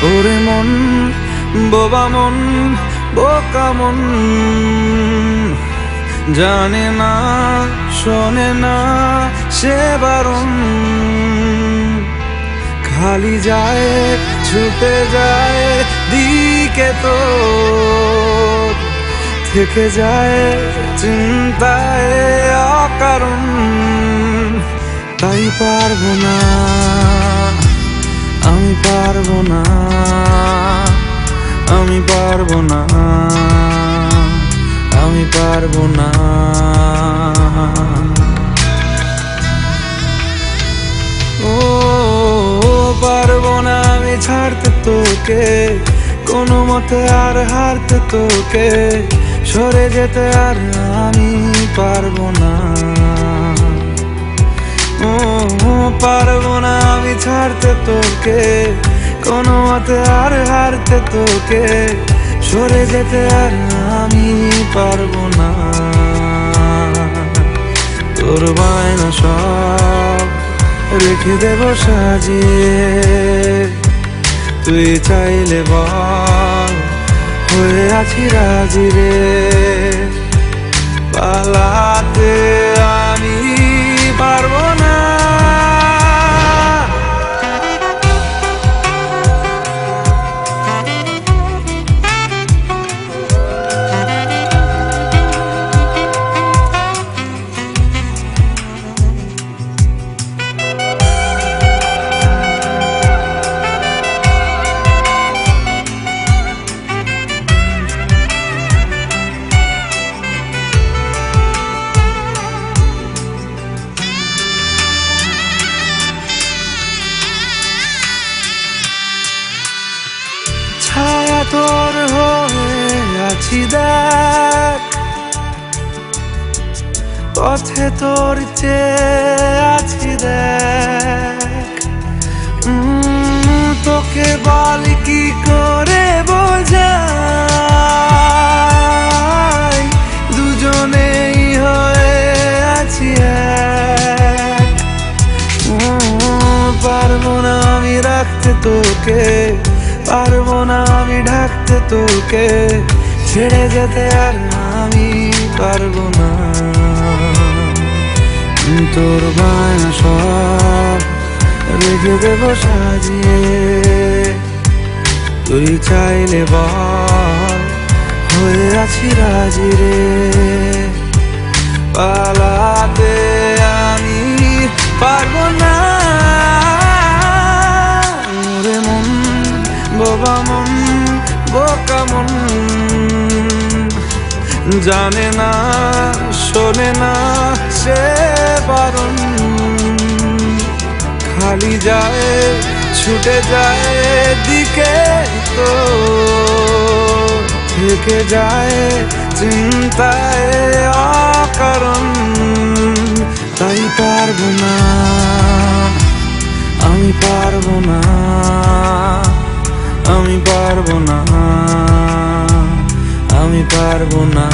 ওরে মন বোবা মন বোকা মন, জানে না শোনে না সে বারণ, খালি যায় ছুটে যায় দিকে তো থেকে যায় চিন্তায় অকারণ। তাই পারবো না আমি পারবো না, আমি পারবো না, আমি পারবো না। ও পারবো না আমি ছাড়তে তোকে, কোনো মতে আর হারতে তোকে, সরে যেতে আর আমি পারবো না। ও পারবো না আমি ছাড়তে তোকে, কোনো মতে আর হারতে তোকে, সরে যেতে আর আমি পারবো না। তোর বায়না সব রেখে দেব সাজিয়ে, তুই চাইলে বল হয়ে আছি রাজি রে। পালাতে আমি পারবো না, ছায়া তোর হয়ে আছি দেখ, পথে তোর চেয়ে আছি দেখ। তোকে বল কি করে বোঝাই, দুজনেই হয়ে আছি এক। পারবো না আমি রাখতে তোকে, পারবো না আমি ঢাকতে তোকে, ছেড়ে যেতে আর আমি পারবো না। তোর বায়না সব রেখে দেব সাজিয়ে, তুই চাইলে বল হয়ে আছি রাজি রে। পালাতে আমি পারবো না, ওরে মন বোবা মন বোকা মন, জানে না শোনে না সে বারণ, খালি যায় ছুটে যায় দিকে তো থেকে যায় চিন্তায় অকারণ। তাই পারবো না আমি পারবো না, আমি পারবো না, আমি পারবো না।